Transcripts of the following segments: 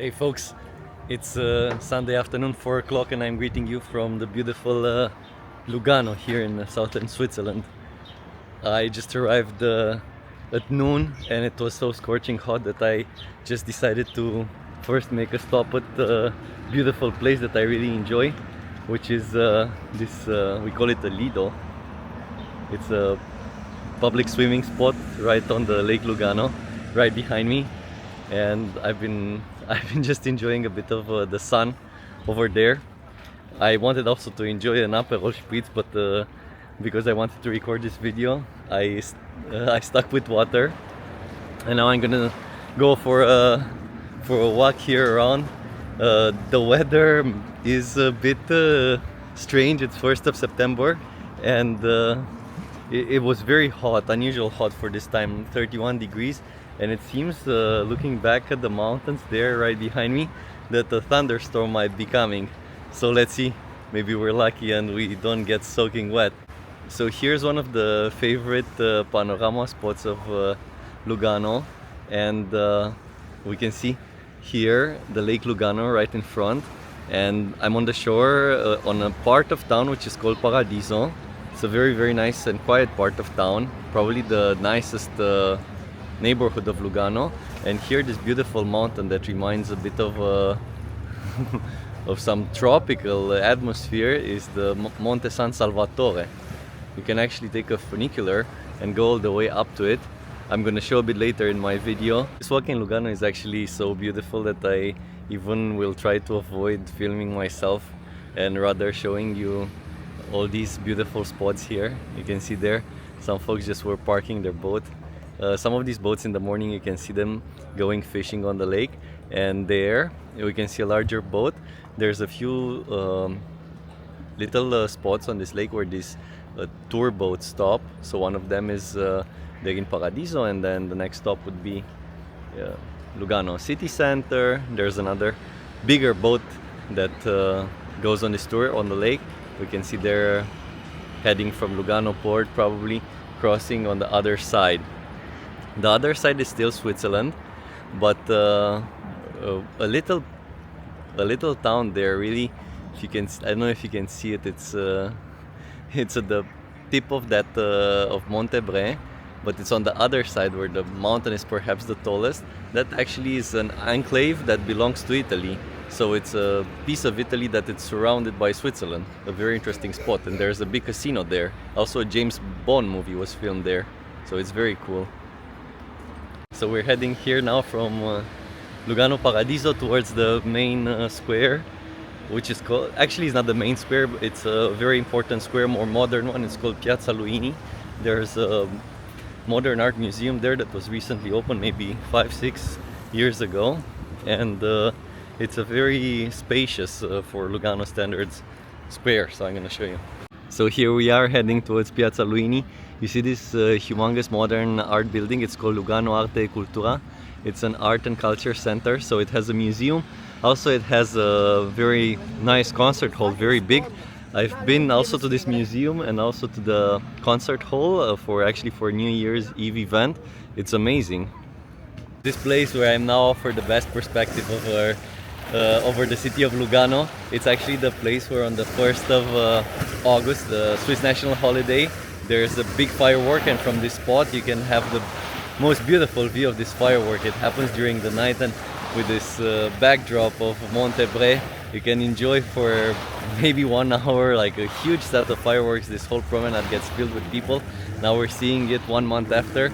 Hey folks, it's Sunday afternoon, 4 o'clock, and I'm greeting you from the beautiful Lugano here in southern Switzerland. I just arrived at noon and it was so scorching hot that I just decided to first make a stop at the beautiful place that I really enjoy, which is we call it a Lido. It's a public swimming spot right on the Lake Lugano, right behind me. And I've been just enjoying a bit of the sun over there. I wanted also to enjoy an Aperol Spritz, but because I wanted to record this video, I stuck with water, and now I'm gonna go for a walk here around. The weather is a bit strange. It's 1st of September, and it was very hot, unusual hot for this time, 31 degrees. And it seems, looking back at the mountains there right behind me, that a thunderstorm might be coming. So let's see, maybe we're lucky and we don't get soaking wet. So here's one of the favorite panorama spots of Lugano, and we can see here the Lake Lugano right in front, and I'm on the shore on a part of town which is called Paradiso. It's a very nice and quiet part of town, probably the nicest neighborhood of Lugano. And here this beautiful mountain that reminds a bit of of some tropical atmosphere is the Monte San Salvatore. You can actually take a funicular and go all the way up to it. I'm gonna show a bit later in my video. This walk in Lugano is actually so beautiful that I even will try to avoid filming myself and rather showing you all these beautiful spots here. You can see there some folks just were parking their boat. Some of these boats in the morning, you can see them going fishing on the lake, and there we can see a larger boat. There's a few little spots on this lake where these tour boats stop. So one of them is there in Paradiso, and then the next stop would be Lugano city center. There's another bigger boat that goes on this tour on the lake. We can see they're heading from Lugano port, probably crossing on the other side. The other side is still Switzerland, but a little town there. Really, if you can, I don't know if you can see it. It's at the tip of that of Monte Bre, but it's on the other side where the mountain is perhaps the tallest. That actually is an enclave that belongs to Italy. So it's a piece of Italy that it's surrounded by Switzerland. A very interesting spot, and there's a big casino there. Also, a James Bond movie was filmed there, so it's very cool. So we're heading here now from Lugano Paradiso towards the main square, which is called, actually it's not the main square, but it's a very important square, more modern one. It's called Piazza Luini. There's a modern art museum there that was recently opened, maybe 5-6 years ago, and it's a very spacious, for Lugano standards, square. So I'm going to show you. So here we are heading towards Piazza Luini. You see this humongous modern art building. It's called Lugano Arte e Cultura. It's an art and culture center, so it has a museum. Also, it has a very nice concert hall, very big. I've been also to this museum and also to the concert hall for New Year's Eve event. It's amazing. This place where I'm now for the best perspective over the city of Lugano. It's actually the place where on the 1st of August, the Swiss national holiday, there's a big firework, and from this spot you can have the most beautiful view of this firework. It happens during the night, and with this backdrop of Monte Bre, you can enjoy for maybe 1 hour like a huge set of fireworks. This whole promenade gets filled with people. Now we're seeing it 1 month after.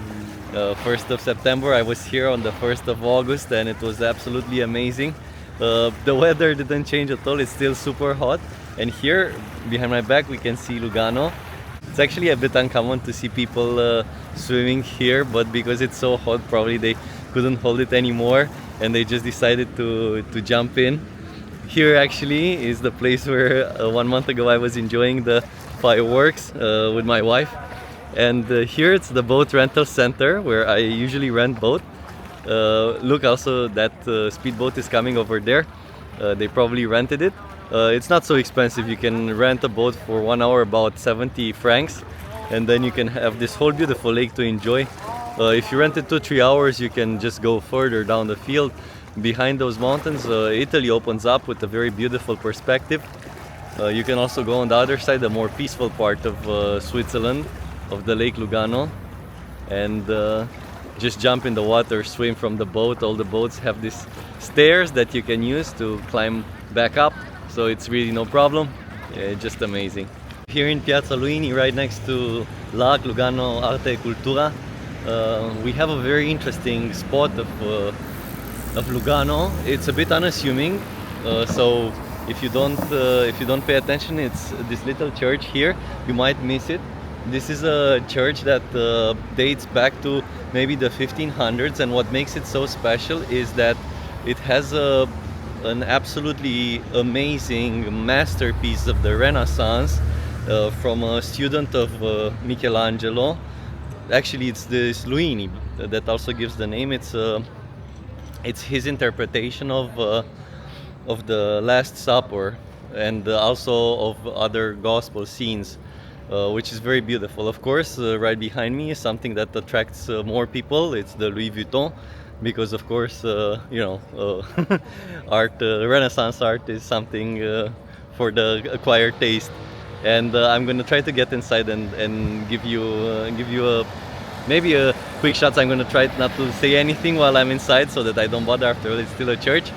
1st of September, I was here on the 1st of August, and it was absolutely amazing. The weather didn't change at all. It's still super hot, and here behind my back we can see Lugano. It's actually a bit uncommon to see people swimming here, but because it's so hot, probably they couldn't hold it anymore and they just decided to jump in. Here actually is the place where 1 month ago I was enjoying the fireworks with my wife, and here it's the boat rental center where I usually rent boat. Look, also that speedboat is coming over there. They probably rented it. It's not so expensive. You can rent a boat for 1 hour, about 70 francs, and then you can have this whole beautiful lake to enjoy. If you rent it 2-3 hours, you can just go further down the field. behind those mountains, Italy opens up with a very beautiful perspective. You can also go on the other side, the more peaceful part of Switzerland, of the Lake Lugano, and just jump in the water, swim from the boat. All the boats have these stairs that you can use to climb back up, so it's really no problem. Just amazing. Here in Piazza Luini, right next to LAC, Lugano Arte e Cultura, we have a very interesting spot of Lugano. It's a bit unassuming, so if you don't pay attention, it's this little church here. You might miss it. This is a church that dates back to maybe the 1500s, and what makes it so special is that it has an absolutely amazing masterpiece of the Renaissance from a student of Michelangelo. Actually, it's this Luini that also gives the name. It's his interpretation of the Last Supper, and also of other gospel scenes, which is very beautiful. Of course, right behind me is something that attracts more people. It's the Louis Vuitton, because of course, art, Renaissance art is something for the acquired taste. And I'm gonna try to get inside and give you maybe a quick shots. I'm gonna try not to say anything while I'm inside, so that I don't bother. After all, it's still a church.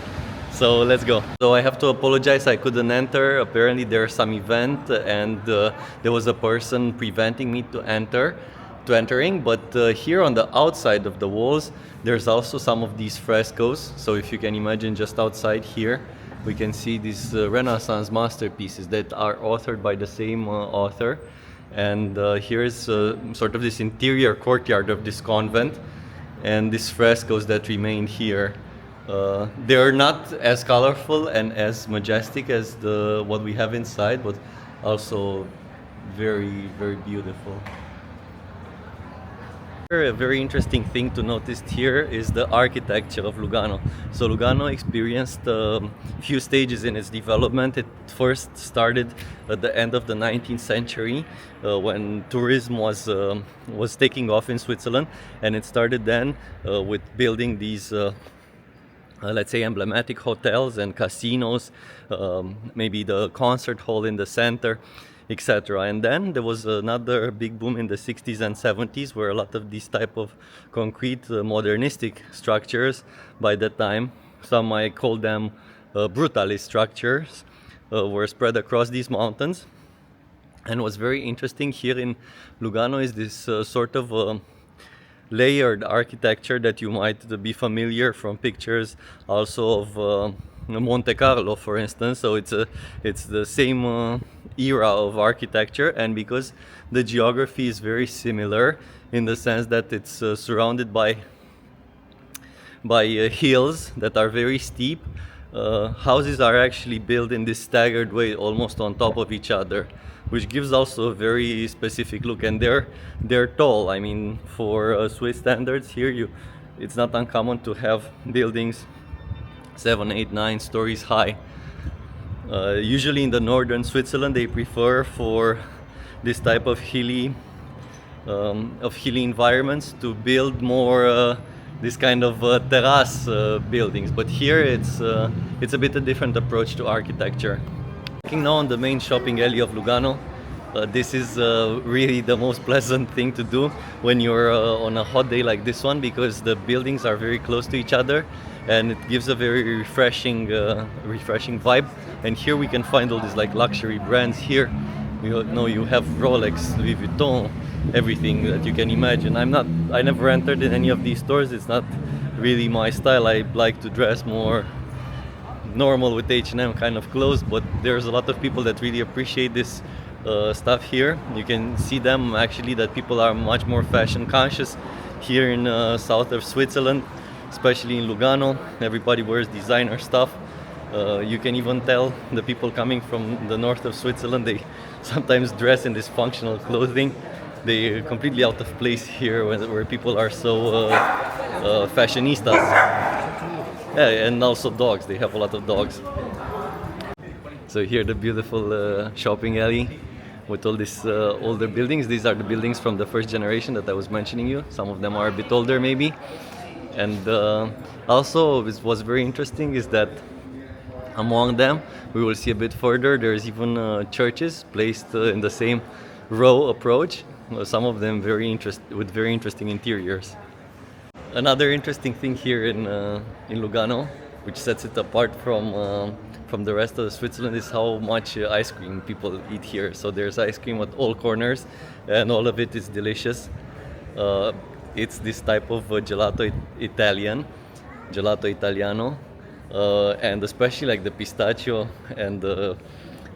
So let's go. So I have to apologize, I couldn't enter. Apparently there's some event, and there was a person preventing me to entering. But here on the outside of the walls, there's also some of these frescoes. So if you can imagine, just outside here, we can see these Renaissance masterpieces that are authored by the same author. And here is sort of this interior courtyard of this convent, and these frescoes that remained here. They're not as colorful and as majestic as what we have inside, but also very, very beautiful. A very interesting thing to notice here is the architecture of Lugano. So Lugano experienced a few stages in its development. It first started at the end of the 19th century, when tourism was taking off in Switzerland, and it started then with building these let's say emblematic hotels and casinos, maybe the concert hall in the center, etc. And then there was another big boom in the 60s and 70s, where a lot of these type of concrete modernistic structures, by that time some might call them brutalist structures, were spread across these mountains. And what's very interesting here in Lugano is this sort of layered architecture that you might be familiar from pictures also of Monte Carlo, for instance. So it's the same era of architecture, and because the geography is very similar in the sense that it's surrounded by hills that are very steep, houses are actually built in this staggered way, almost on top of each other, which gives also a very specific look. And they're tall. I mean, for Swiss standards here, it's not uncommon to have buildings 7, 8, 9 stories high. Usually in the northern Switzerland, they prefer for this type of hilly environments to build more this kind of terrace buildings. But here it's a bit a different approach to architecture. Walking now on the main shopping alley of Lugano. This is really the most pleasant thing to do when you're on a hot day like this one, because the buildings are very close to each other, and it gives a very refreshing vibe. And here we can find all these like luxury brands here. You know, you have Rolex, Louis Vuitton, everything that you can imagine. I never entered in any of these stores. It's not really my style. I like to dress more normal with H&M kind of clothes, but there's a lot of people that really appreciate this stuff here. You can see them actually, that people are much more fashion conscious here in south of Switzerland, especially in Lugano. Everybody wears designer stuff. You can even tell the people coming from the north of Switzerland, they sometimes dress in this functional clothing. They're completely out of place here where people are so fashionistas. Yeah, and also dogs, they have a lot of dogs. So here the beautiful shopping alley with all these older buildings. These are the buildings from the first generation that I was mentioning you. Some of them are a bit older maybe. And also, it was very interesting is that among them, we will see a bit further, there's even churches placed in the same row approach. Some of them with very interesting interiors. Another interesting thing here in Lugano, which sets it apart from the rest of Switzerland, is how much ice cream people eat here. So there's ice cream at all corners, and all of it is delicious. Uh, it's this type of gelato Italiano, and especially like the pistachio and the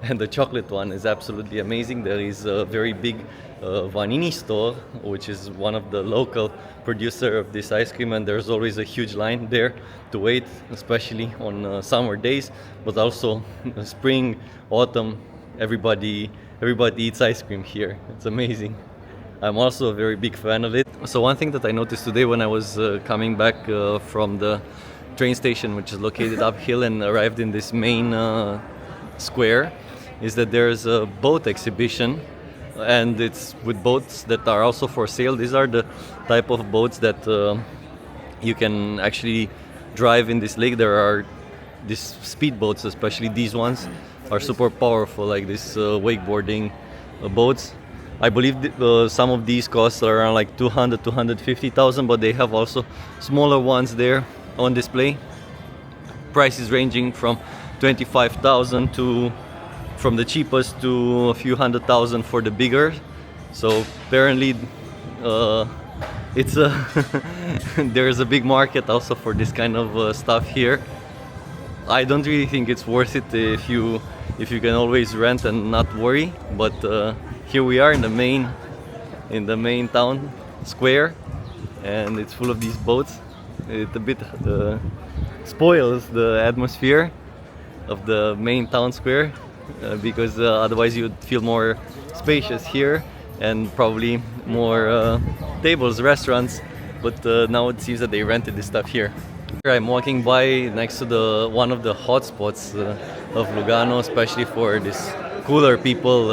and the chocolate one is absolutely amazing. There is a very big Vanini store, which is one of the local producer of this ice cream, and there's always a huge line there to wait, especially on summer days, but also spring, autumn. Everybody eats ice cream here. It's amazing. I'm also a very big fan of it. So one thing that I noticed today when I was coming back from the train station, which is located uphill, and arrived in this main square, is that there's a boat exhibition, and it's with boats that are also for sale. These are the type of boats that you can actually drive in this lake. There are these speedboats, especially these ones, are super powerful, like this wakeboarding boats. I believe some of these cost around like 200, 250,000, but they have also smaller ones there on display. Prices ranging from 25,000 to from the cheapest to a few 100,000 for the bigger. So apparently, it's a there's a big market also for this kind of stuff here. I don't really think it's worth it if you can always rent and not worry. But here we are in the main town square, and it's full of these boats. It a bit spoils the atmosphere of the main town square because otherwise you'd feel more spacious here and probably more tables, restaurants. But now it seems that they rented this stuff here. I'm walking by next to the one of the hotspots of Lugano, especially for this cooler people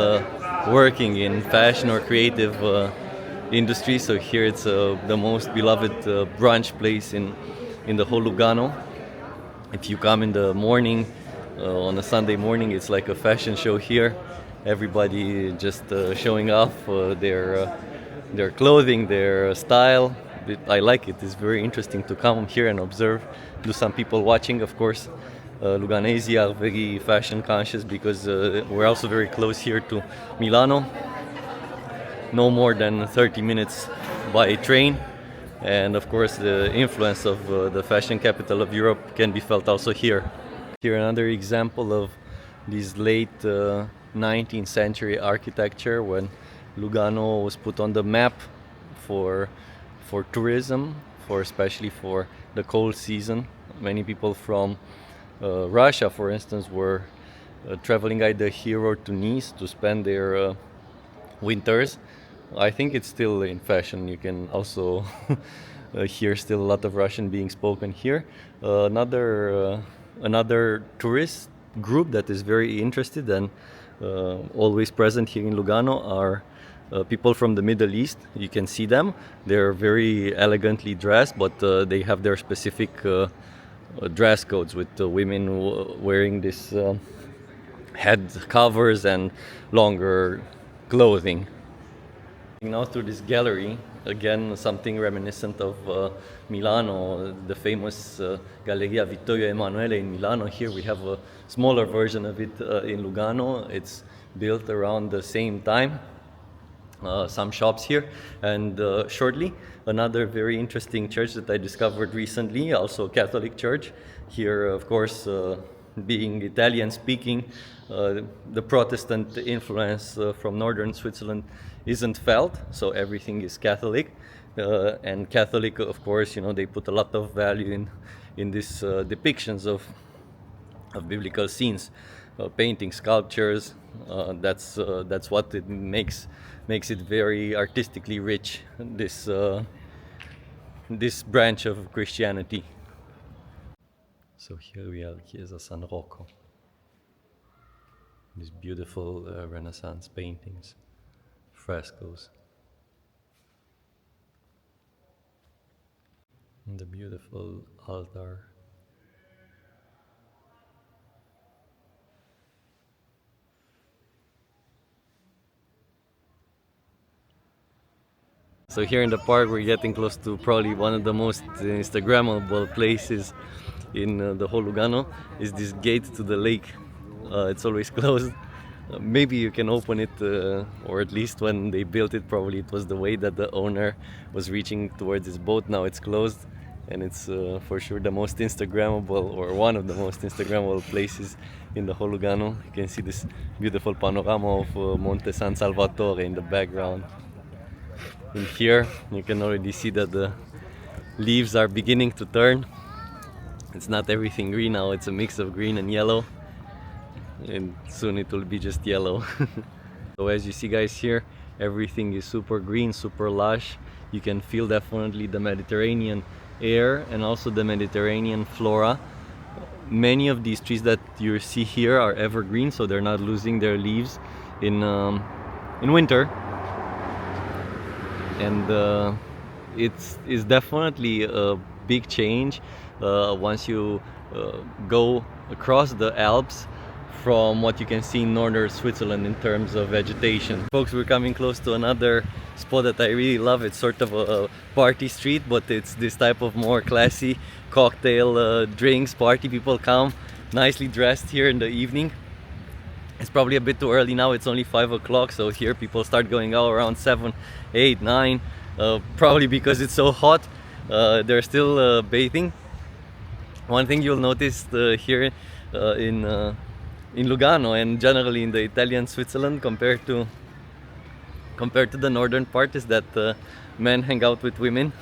working in fashion or creative industry. So here it's the most beloved brunch place in the whole Lugano. If you come in the morning, on a Sunday morning, it's like a fashion show here. Everybody just showing off their clothing, their style. I like it. It's very interesting to come here and observe. Do some people watching, of course. Luganese are very fashion conscious because we're also very close here to Milano. No more than 30 minutes by train. And of course, the influence of the fashion capital of Europe can be felt also here. Here, another example of this late 19th century architecture when Lugano was put on the map for tourism, especially for the cold season. Many people from Russia, for instance, were traveling either here or to Nice to spend their winters. I think it's still in fashion. You can also hear still a lot of Russian being spoken here. Another tourist group that is very interested and always present here in Lugano are people from the Middle East. You can see them. They're very elegantly dressed, but they have their specific dress codes, with the women wearing this head covers and longer clothing. Now through this gallery, again something reminiscent of Milano, the famous Galleria Vittorio Emanuele in Milano. Here we have a smaller version of it in Lugano. It's built around the same time. Some shops here, and shortly another very interesting church that I discovered recently, also a Catholic church. Here, of course, being Italian speaking, the Protestant influence from northern Switzerland isn't felt, so everything is Catholic. And Catholic, of course, they put a lot of value in these depictions of biblical scenes, painting, sculptures. That's what it makes it very artistically rich. This branch of Christianity. So here we are, Chiesa San Rocco. These beautiful Renaissance paintings, frescoes. The beautiful altar. So here in the park, we're getting close to probably one of the most Instagrammable places in the whole Lugano. Is this gate to the lake. It's always closed. Maybe you can open it, or at least when they built it, probably it was the way that the owner was reaching towards his boat. Now it's closed, and it's for sure the most Instagrammable, or one of the most Instagrammable places in the whole Lugano. You can see this beautiful panorama of Monte San Salvatore in the background. In here you can already see that the leaves are beginning to turn. It's not everything green now, it's a mix of green and yellow, and soon it will be just yellow. So as you see guys, here everything is super green, super lush. You can feel definitely the Mediterranean air and also the Mediterranean flora. Many of these trees that you see here are evergreen, so they're not losing their leaves in winter. And it's definitely a big change once you go across the Alps from what you can see in northern Switzerland in terms of vegetation. Folks, we're coming close to another spot that I really love. It's sort of a party street, but it's this type of more classy cocktail drinks party. People come nicely dressed here in the evening. It's probably a bit too early now, it's only 5 o'clock, so here people start going out around 7, 8, 9, probably because it's so hot. They're still bathing. One thing you'll notice here in Lugano and generally in the Italian Switzerland compared to the northern part is that men hang out with women.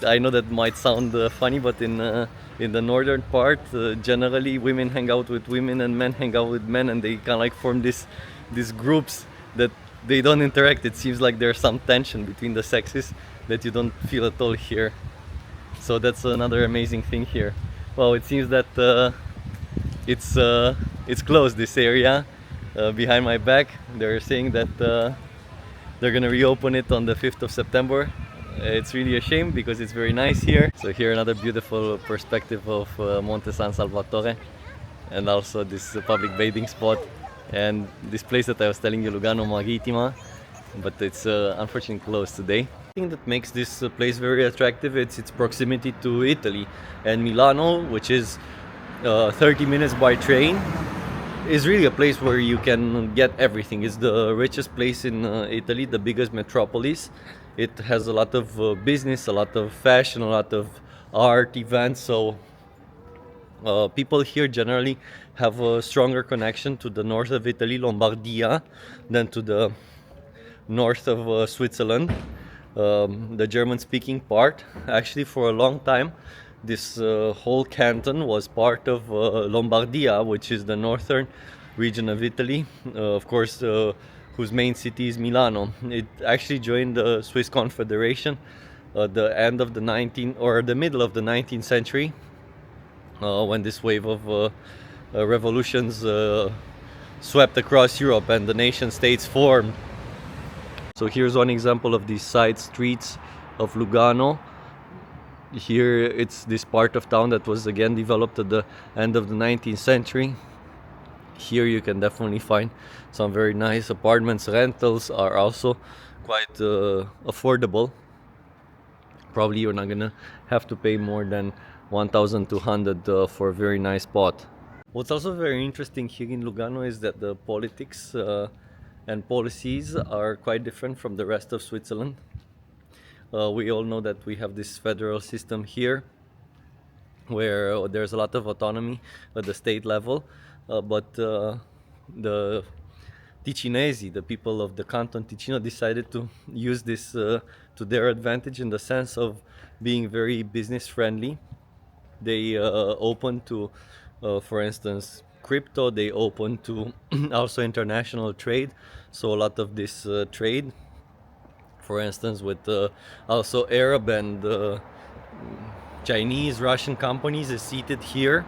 I know that might sound funny, but in the northern part, generally women hang out with women and men hang out with men, and they kind of like form these groups that they don't interact. It seems like there's some tension between the sexes that you don't feel at all here. So that's another amazing thing here. Well, it seems that it's closed, this area behind my back. They're saying that they're gonna reopen it on the 5th of September. It's really a shame because it's very nice here. So here another beautiful perspective of Monte San Salvatore, and also this public bathing spot and this place that I was telling you, Lugano Marittima, but it's unfortunately closed today. The thing that makes this place very attractive, it's its proximity to Italy, and Milano, which is 30 minutes by train, is really a place where you can get everything. It's the richest place in Italy, the biggest metropolis. It has a lot of business, a lot of fashion, a lot of art events, so people here generally have a stronger connection to the north of Italy, Lombardia, than to the north of Switzerland, the German-speaking part. Actually, for a long time, this whole canton was part of Lombardia, which is the northern region of Italy. Of course, whose main city is Milano. It actually joined the Swiss Confederation at the end of the the middle of the 19th century, when this wave of revolutions swept across Europe and the nation states formed. So here's one example of these side streets of Lugano. Here it's this part of town that was again developed at the end of the 19th century. Here you can definitely find some very nice apartments. Rentals are also quite affordable. Probably you're not gonna have to pay more than 1,200 for a very nice spot. What's also very interesting here in Lugano is that the politics and policies are quite different from the rest of Switzerland. We all know that we have this federal system here where there's a lot of autonomy at the state level, but the Ticinesi, the people of the canton Ticino, decided to use this to their advantage in the sense of being very business friendly. They open to, for instance, crypto. They open to also international trade. So a lot of this trade, for instance, with also Arab and Chinese, Russian companies, is seated here.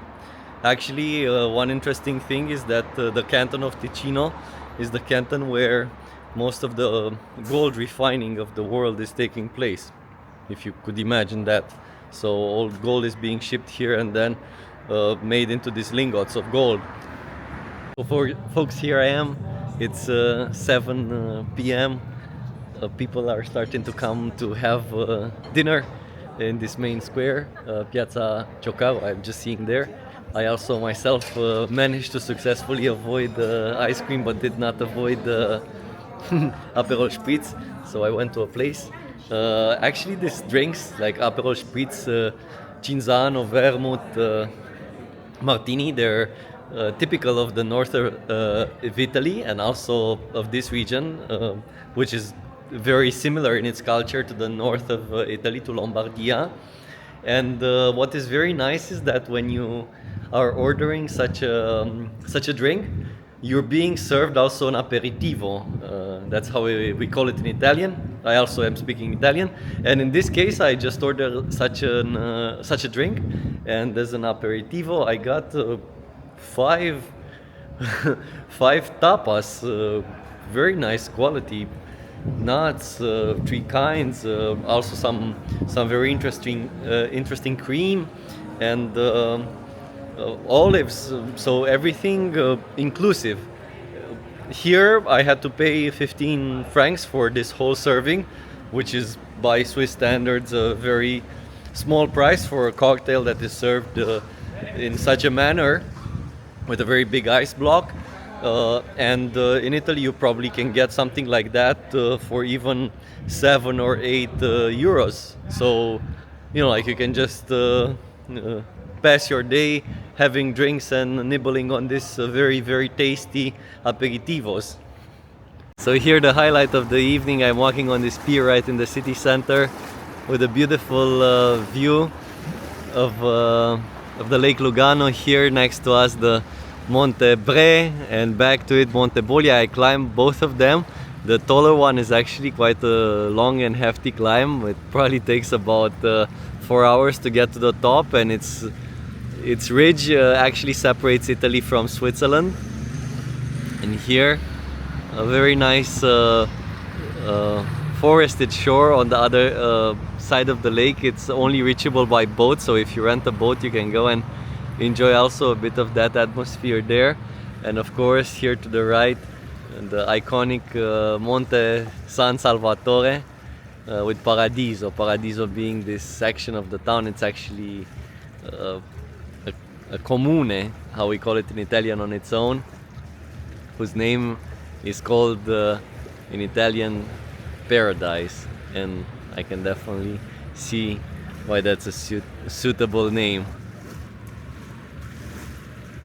Actually, one interesting thing is that the canton of Ticino is the canton where most of the gold refining of the world is taking place. if you could imagine that. So all gold is being shipped here and then made into these lingots of gold. So for folks, here I am. It's 7 p.m. People are starting to come to have dinner in this main square, Piazza Luini. I'm just seeing there. I also myself managed to successfully avoid ice cream, but did not avoid Aperol Spritz. So I went to a place. Actually, these drinks like Aperol Spritz, Cinzano, Vermouth, Martini, they're typical of the north of Italy and also of this region, which is very similar in its culture to the north of Italy, to Lombardia. And what is very nice is that when you are ordering such a drink, you're being served also an aperitivo. That's how we call it in Italian. I also am speaking Italian, and in this case, I just ordered such a drink, and as an aperitivo, I got five five tapas, very nice quality, nuts, three kinds, also some very interesting cream, and olives. So everything inclusive. Here I had to pay 15 francs for this whole serving, which is by Swiss standards a very small price for a cocktail that is served in such a manner with a very big ice block. And in Italy you probably can get something like that for even 7 or 8 euros. So, you know, like you can just pass your day having drinks and nibbling on this very tasty aperitivos. So here, the highlight of the evening, I'm walking on this pier right in the city center with a beautiful view of the Lake Lugano. Here next to us the Monte Bre, and back to it Monte Bolia. I climbed both of them. The taller one is actually quite a long and hefty climb. It probably takes about 4 hours to get to the top, and its ridge actually separates Italy from Switzerland. And here, a very nice forested shore on the other side of the lake. It's only reachable by boat, so if you rent a boat you can go and enjoy also a bit of that atmosphere there. And of course, here to the right, the iconic Monte San Salvatore with Paradiso. Paradiso being this section of the town. It's actually a comune, how we call it in Italian, on its own, whose name is called in Italian Paradise, and I can definitely see why that's a suitable name.